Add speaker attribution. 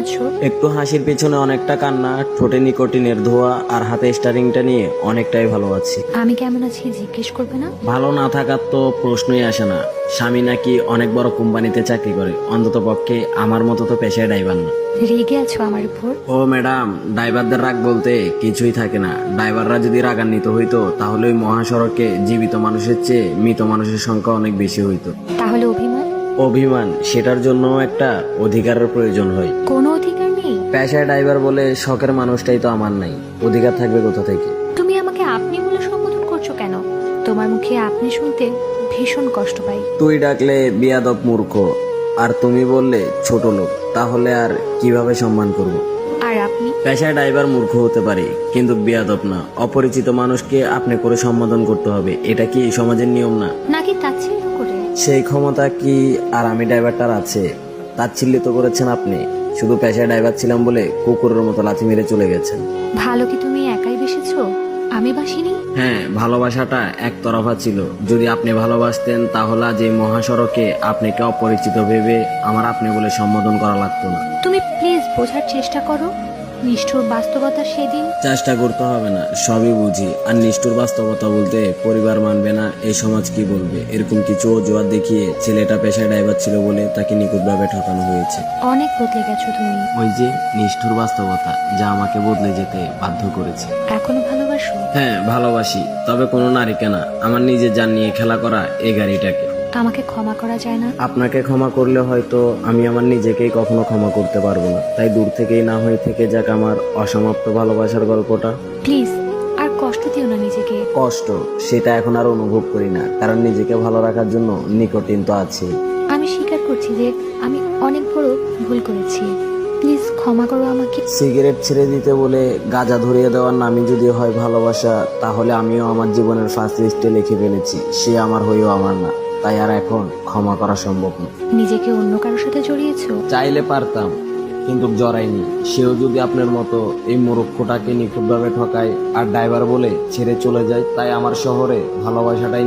Speaker 1: আছো?
Speaker 2: একটু হাসির পেছনে অনেকটা কান্না, ঠোঁটে নিকোটিনের ধোয়া আর হাতে স্টারিংটা নিয়ে অনেকটাই ভালো আছি।
Speaker 1: আমি কেমন আছি জিজ্ঞেস করবে না?
Speaker 2: ভালো না থাকার তো প্রশ্নই আসে না। স্বামী নাকি অনেক বড় কোম্পানিতে চাকরি করে, অন্তত পক্ষে আমার মতো তো পেশায় ড্রাইভার না।
Speaker 1: রেগে আছো আমার উপর?
Speaker 2: ও ম্যাডাম, ড্রাইভারদের রাগ বলতে কিছুই থাকে না। ড্রাইভাররা যদি রাগান্বিত হইতো তাহলে ওই মহাসড়কে জীবিত মানুষের চেয়ে মৃত মানুষের সংখ্যা অনেক বেশি হইতো।
Speaker 1: তাহলে অভিমান?
Speaker 2: অভিমান, সেটার জন্য একটা অধিকারের প্রয়োজন হয়।
Speaker 1: কোনো অধিকার নেই?
Speaker 2: পেশায় ড্রাইভার বলে শখের মানুষটাই তো আমার নাই, অধিকার থাকবে কোথা থেকে?
Speaker 1: তুমি আমাকে আপনি বলে সম্বোধন করছো কেন? তোমার মুখে আপনি শুনতে ভীষণ কষ্ট পাই।
Speaker 2: তুই ডাকলে বিয়াদব মূর্খ, আর তুমি বললে ছোট লোক, তাহলে আর কিভাবে সম্মান করব?
Speaker 1: আর আপনি?
Speaker 2: পেশায় ড্রাইভার মূর্খ হতে পারে, কিন্তু বিয়াদব না। অপরিচিত মানুষকে আপনি করে সম্বোধন করতে হবে, এটা কি এই সমাজের নিয়ম না?
Speaker 1: নাকি তাচ্ছিল্য করে?
Speaker 2: সেই ক্ষমতা কি আর আমি ড্রাইভারটার আছে? তাচ্ছিল্য তো করেছেন আপনি। শুধু পেশায় ড্রাইভার ছিলাম বলে কুকুরের মতো লাথি মেরে চলে গেছেন।
Speaker 1: ভালো কি তুমি একাই বেসেছো? আমি বাসিনি?
Speaker 2: হ্যাঁ, ভালোবাসাটা একতরফা ছিল। যদি আপনি ভালোবাসতেন তাহলে আজ এই মহাসড়কে আপনাকে অপরিচিত ভেবে আমার আপনি বলে সম্বোধন করা লাগতো না।
Speaker 1: তুমি প্লিজ বোঝার চেষ্টা করো নিষ্ঠুর বাস্তবতা সেদিন।
Speaker 2: চেষ্টা করতে হবে না, সবই বুঝি। আর নিষ্ঠুর বাস্তবতা বলতে পরিবার মানবে না, এই সমাজ কি বলবে, এরকম কিছু অজুহাত দেখিয়ে ছেলেটা পেশায় ড্রাইভার ছিল বলে তাকে নিখুঁতভাবে ঠকানো হয়েছে।
Speaker 1: অনেক বদলে গেছো তুমি।
Speaker 2: ওই যে নিষ্ঠুর বাস্তবতা, যা আমাকে বদলে যেতে বাধ্য করেছে।
Speaker 1: এখনো ভালোবাসো?
Speaker 2: হ্যাঁ, ভালোবাসি, তবে কোনো নারীকে না, আমার নিজের জান নিয়ে খেলা করা এই গাড়িটাকে।
Speaker 1: আমাকে ক্ষমা করা যায় না?
Speaker 2: আপনাকে ক্ষমা করলে হয়তো আমি আমার নিজেকেই কখনো ক্ষমা করতে পারবো না। তাই দূর থেকেই না হয়ে থেকে যাক আমার অসমাপ্ত ভালোবাসার গল্পটা।
Speaker 1: প্লিজ আর কষ্ট দিও না নিজেকে।
Speaker 2: কষ্ট, সেটা এখন আর অনুভব করি না, কারণ নিজেকে ভালো রাখার জন্য নিকোটিন তো আছে।
Speaker 1: আমি স্বীকার করছি যে আমি অনেক বড় ভুল করেছি। প্লিজ ক্ষমা করো আমাকে।
Speaker 2: সিগারেট ছেড়ে দিতে বলে গাঁজা ধরিয়ে দেওয়ার নামই যদি হয় ভালোবাসা, তাহলে আমিও আমার জীবনের ফার্স্ট লিস্টে লিখে ফেলেছি, সে আমার হয়েও আমার না। তাই আর এখন ক্ষমা করা সম্ভব না।
Speaker 1: নিজেকে অন্য কারোর সাথে জড়িয়েছো?
Speaker 2: চাইলে পারতাম, কিন্তু জড়াইনি। সেও যদি আপনার মতো এই মূর্খটাকে নিখুঁতভাবে ঠকায় আর ড্রাইভার বলে ছেড়ে চলে যায়, তাই আমার শহরে ভালোবাসাটাই